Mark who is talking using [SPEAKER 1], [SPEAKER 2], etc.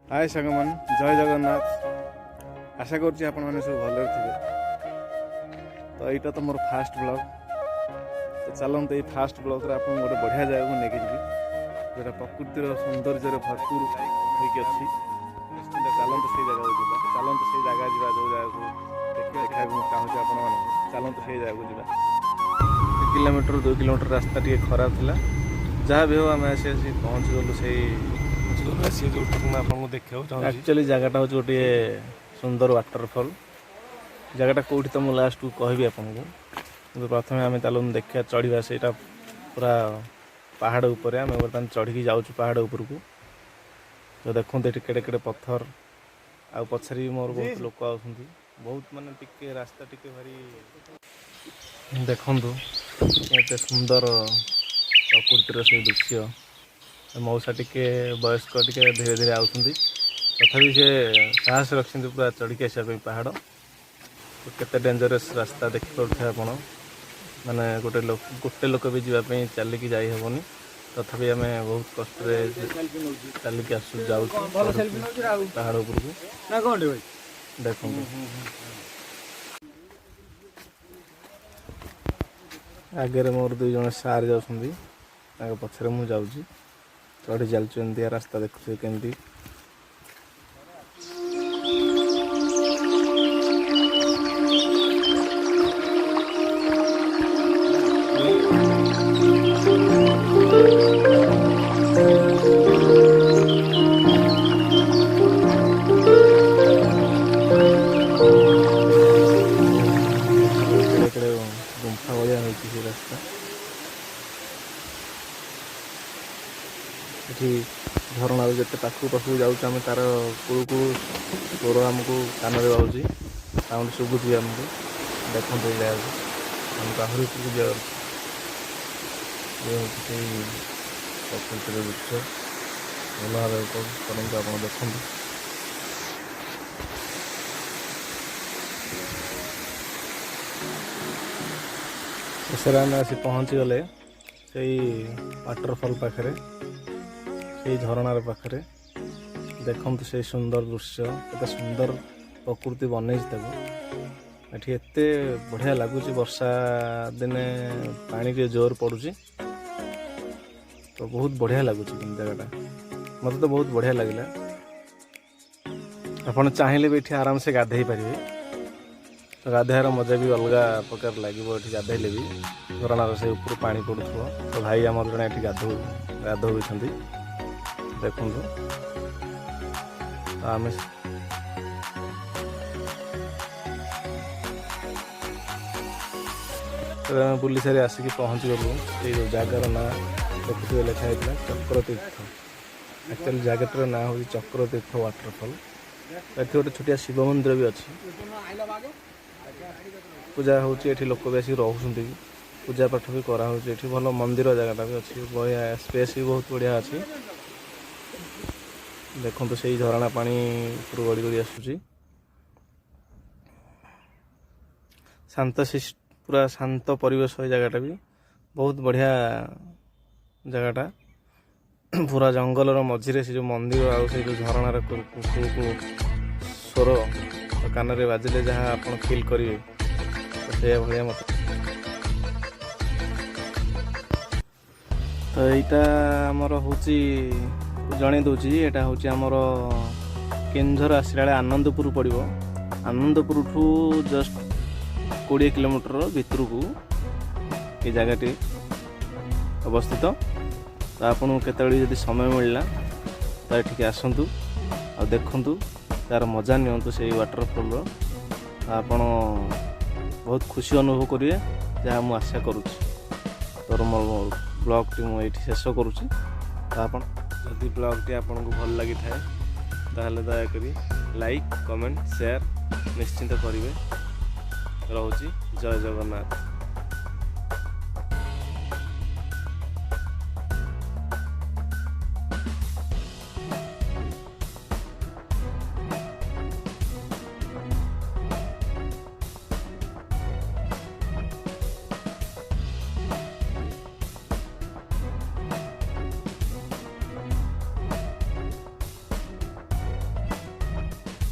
[SPEAKER 1] हाय सांगमान जय जगन्नाथ। आशा करुच्ची आपण मैंने सब भले थे। तो यहाँ तो मोर फास्ट ब्लॉग। तो चलते ये फास्ट ब्लॉग आप गोटे बढ़िया जगह को लेकिन जी जो प्रकृतिर सौंदर्य भरपूर होगी अच्छी निश्चिंत चलते से जगह को चलते से जगह जा जो जगह को देखा चाहूँगी आपण चलते से जगह को जा 1 किलोमीटर 2 किलोमीटर रास्ता टी खराब था जहाँ भी हो आम आसी पहुँची गलु से एक्चुअली जगटा हूँ गोटे सुंदर वाटरफॉल जगटा कौटी तो मुझे लास्ट को कहबी आपको प्रथम आम चलो देखा चढ़ा से पूरा पहाड़ उपर आम बर्तमान चढ़ी जाऊँ पहाड़ उपरक तो देखते ये केड़े केड़े पत्थर आ पछारी मोर बहुत लोक आसुँच बहुत माने टिके रास्ता टिके भारी देखु ये सुंदर प्रकृतिर से दृश्य मौसा टिके वयस्क टिके धीरे धीरे आउछंती तथापि से साहस रखते पूरा चढ़ी आसा पहाड़ तो केते डेंजरस रास्ता देखि पड़े आपण माने गोटे लोक भी जावाई चलिकी जाई हेबनी तथापि आम बहुत कष्ट चलिकी आसु जाऊ पहाड़ उपरकू देखो आगे मोर 2 जन सार जाउछंती पछरे मु जाउची चढ़ी चलती रास्ता देखुए केमती गुंफा भाया हो रास्ता ये झरणा जिते पाखु पाखु जाऊँ तार कूल कूल स्वर आमको कान में बाजी साउंड शुभुची आमको देखते आमको आहरी प्रकृतिर दृश्य भल भाव करते आप देखते शेष आम आसी पहुँची गले से वाटरफॉल पाखे से झरणार पाखे देखु से सुंदर दृश्य एत सुंदर प्रकृति बनई ये एत बढ़िया लगुच वर्षा दिने पानी के जोर पड़ुची तो बहुत बढ़िया लगुच जगटा मत तो बहुत बढ़िया लगे आप चाहिए भी ये आराम से गाधे पारे तो गाधार मजा भी अलग प्रकार लगे गाधेले भी झरणार से ऊपर पानी पड़ू तो भाई आम जड़े ये गाधौ देखु आम बुली सारी आसिक पहुँची गलु ये जगार ना देखुए लिखाई चक्रतीर्थ एक्चुअली जगटार ना हूँ चक्रतीर्थ वाटरफॉल ये गोटे छोटिया शिव मंदिर भी अच्छी पूजा होची लोक भी आसिक रोचे पूजा पाठ भी कराऊँ भल मंदिर जगटा भी अच्छी बढ़िया स्पेस भी बहुत बढ़िया अच्छी देखो से झरणा पानी ऊपर गड़ी गड़ी आसूची शांत पूरा शांत परिवेश है जगटा भी बहुत बढ़िया जगटा पूरा जंगल मझीरे से जो मंदिर आ जो झरणार स्वर कान में बाजिले जहाँ आप फील करेंगे तो से भाया मत तो यहाँ आमर हूँ जन दूसरी यहाँ हूँ आमर केन्दुझर आसला आनंदपुर पड़ो आनंदपुर ठू जस्ट 20 किलोमीटर भितर को ये जगटी अवस्थित तो आपको केतबे जब समय मिलला तो ये आसतु आ देखु तार मजा नियंतु से वाटरफॉल आप बहुत खुशी अनुभव करेंगे जहाँ मुझे आशा करुँच तो मो ब्लॉग टी मुझे शेष करुँच तो आप जदि ब्लॉग टी आपको भल लगी था दयाक लाइक कमेंट शेयर निश्चिंत करेंगे। रोची जय जगन्नाथ।